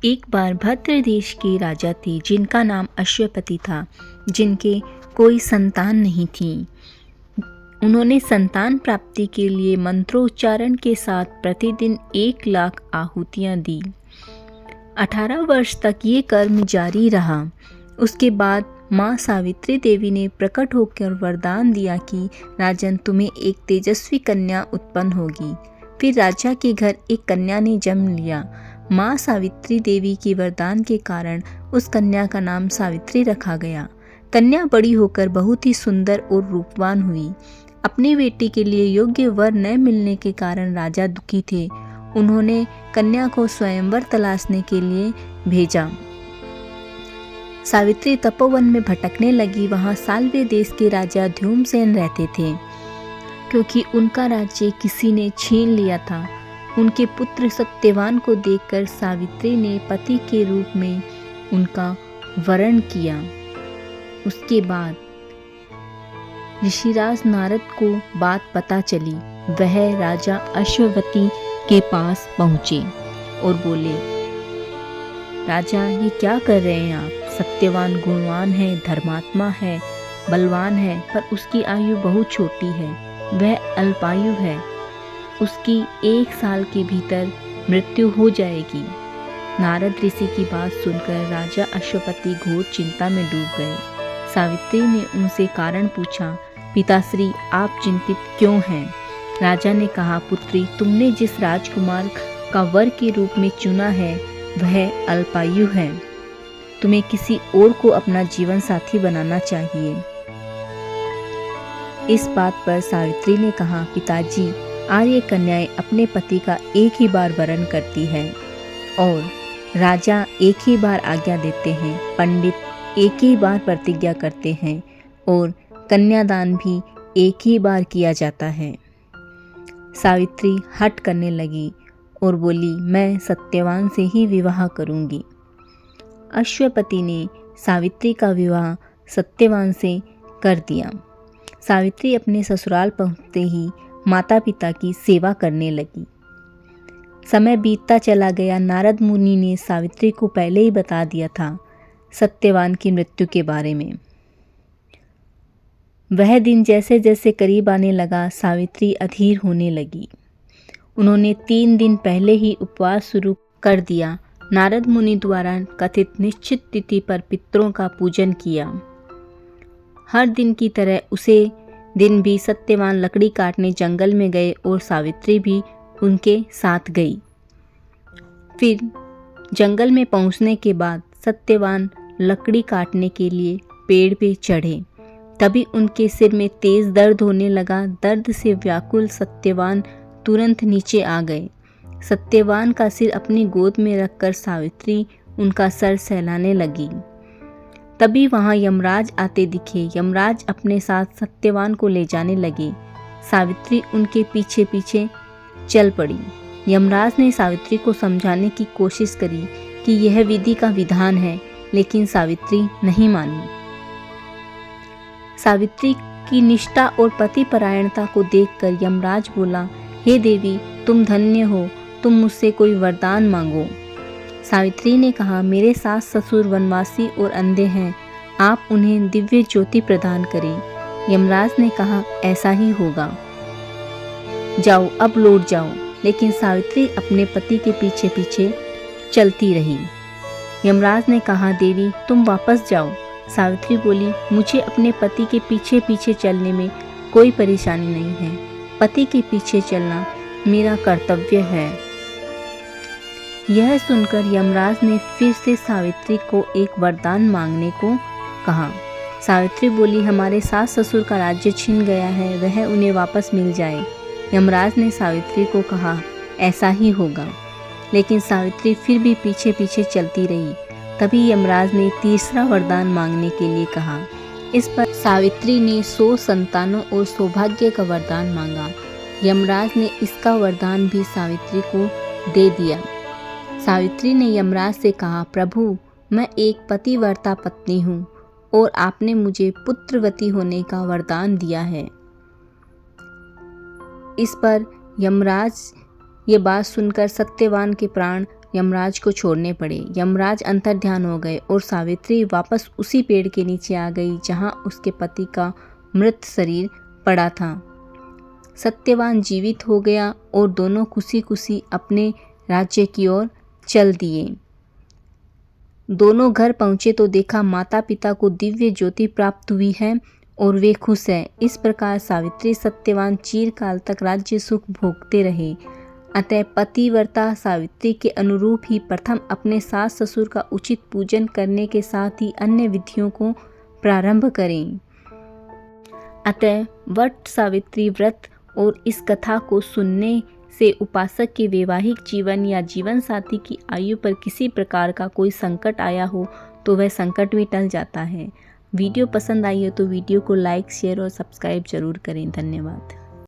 एक बार भद्र देश के राजा थे जिनका नाम अश्वपति था, जिनके कोई संतान नहीं थी। उन्होंने संतान प्राप्ति के लिए मंत्रोच्चारण के साथ प्रतिदिन 1,00,000 आहुतियाँ दी। 18 वर्ष तक ये कर्म जारी रहा। उसके बाद माँ सावित्री देवी ने प्रकट होकर वरदान दिया कि राजन, तुम्हें एक तेजस्वी कन्या उत्पन्न होगी। फिर राजा के घर एक कन्या ने जन्म लिया। माँ सावित्री देवी के वरदान के कारण उस कन्या का नाम सावित्री रखा गया। कन्या बड़ी होकर बहुत ही सुंदर और रूपवान हुई। अपनी बेटी के लिए योग्य वर न मिलने के कारण राजा दुखी थे। उन्होंने कन्या को स्वयंवर तलाशने के लिए भेजा। सावित्री तपोवन में भटकने लगी। वहां साल्वे देश के राजा ध्युमसेन रहते थे। क्योंकि उनका राज्य किसी ने छीन लिया था, उनके पुत्र सत्यवान को देखकर सावित्री ने पति के रूप में उनका वरण किया। उसके बाद ऋषिराज नारद को बात पता चली। वह राजा अश्वपति के पास पहुँचे और बोले, राजा, ये क्या कर रहे हैं आप? सत्यवान गुणवान है, धर्मात्मा है, बलवान है, पर उसकी आयु बहुत छोटी है। वह अल्पायु है। उसकी 1 साल के भीतर मृत्यु हो जाएगी। नारद ऋषि की बात सुनकर राजा अश्वपति घोर चिंता में डूब गए। सावित्री ने उनसे कारण पूछा। पिताश्री, आप चिंतित क्यों हैं? राजा ने कहा, पुत्री, तुमने जिस राजकुमार का वर के रूप में चुना है वह अल्पायु है। तुम्हें किसी और को अपना जीवन साथी बनाना चाहिए। इस बात पर सावित्री ने कहा, पिताजी, आर्य कन्याएं अपने पति का एक ही बार वरण करती है और राजा एक ही बार आज्ञा देते हैं, पंडित एक ही बार प्रतिज्ञा करते हैं और कन्यादान भी एक ही बार किया जाता है। सावित्री हट करने लगी और बोली, मैं सत्यवान से ही विवाह करूंगी। अश्वपति ने सावित्री का विवाह सत्यवान से कर दिया। सावित्री अपने ससुराल पहुंचते ही माता पिता की सेवा करने लगी। समय बीतता चला गया। नारद मुनि ने सावित्री को पहले ही बता दिया था सत्यवान की मृत्यु के बारे में। वह दिन जैसे जैसे करीब आने लगा, सावित्री अधीर होने लगी। उन्होंने 3 दिन पहले ही उपवास शुरू कर दिया। नारद मुनि द्वारा कथित निश्चित तिथि पर पितरों का पूजन किया। हर दिन की तरह उसे दिन भी सत्यवान लकड़ी काटने जंगल में गए और सावित्री भी उनके साथ गई। फिर जंगल में पहुंचने के बाद सत्यवान लकड़ी काटने के लिए पेड़ पे चढ़े। तभी उनके सिर में तेज दर्द होने लगा। दर्द से व्याकुल सत्यवान तुरंत नीचे आ गए। सत्यवान का सिर अपनी गोद में रखकर सावित्री उनका सर सहलाने लगी। तभी वहां यमराज आते दिखे। यमराज अपने साथ सत्यवान को ले जाने लगे। सावित्री उनके पीछे पीछे चल पड़ी। यमराज ने सावित्री को समझाने की कोशिश करी कि यह विधि का विधान है, लेकिन सावित्री नहीं मानी। सावित्री की निष्ठा और पतिपरायणता को देखकर यमराज बोला, हे देवी, तुम धन्य हो, तुम मुझसे कोई वरदान मांगो। सावित्री ने कहा, मेरे सास ससुर वनवासी और अंधे हैं, आप उन्हें दिव्य ज्योति प्रदान करें। यमराज ने कहा, ऐसा ही होगा, जाओ अब लौट जाओ। लेकिन सावित्री अपने पति के पीछे पीछे चलती रही। यमराज ने कहा, देवी तुम वापस जाओ। सावित्री बोली, मुझे अपने पति के पीछे पीछे चलने में कोई परेशानी नहीं है। पति के पीछे चलना मेरा कर्तव्य है। यह सुनकर यमराज ने फिर से सावित्री को एक वरदान मांगने को कहा। सावित्री बोली, हमारे सास ससुर का राज्य छिन गया है, वह उन्हें वापस मिल जाए। यमराज ने सावित्री को कहा, ऐसा ही होगा। लेकिन सावित्री फिर भी पीछे पीछे चलती रही। तभी यमराज ने तीसरा वरदान मांगने के लिए कहा। इस पर सावित्री ने 100 संतानों और सौभाग्य का वरदान मांगा। यमराज ने इसका वरदान भी सावित्री को दे दिया। सावित्री ने यमराज से कहा, प्रभु, मैं एक पतिव्रता पत्नी हूँ और आपने मुझे पुत्रवती होने का वरदान दिया है। इस पर यमराज ये बात सुनकर सत्यवान के प्राण यमराज को छोड़ने पड़े। यमराज अंतर्ध्यान हो गए और सावित्री वापस उसी पेड़ के नीचे आ गई जहां उसके पति का मृत शरीर पड़ा था। सत्यवान जीवित हो गया और दोनों खुशी खुशी अपने राज्य की ओर चल दिए। दोनों घर पहुँचे तो देखा माता पिता को दिव्य ज्योति प्राप्त हुई है और वे खुश हैं। इस प्रकार सावित्री सत्यवान चिरकाल तक राज्य सुख भोगते रहे। अतः पतिव्रता सावित्री के अनुरूप ही प्रथम अपने सास ससुर का उचित पूजन करने के साथ ही अन्य विधियों को प्रारंभ करें। अतः वट सावित्री व्रत और इस कथा को सुनने से उपासक के वैवाहिक जीवन या जीवन साथी की आयु पर किसी प्रकार का कोई संकट आया हो तो वह संकट भी टल जाता है। वीडियो पसंद आई हो तो वीडियो को लाइक, शेयर और सब्सक्राइब जरूर करें। धन्यवाद।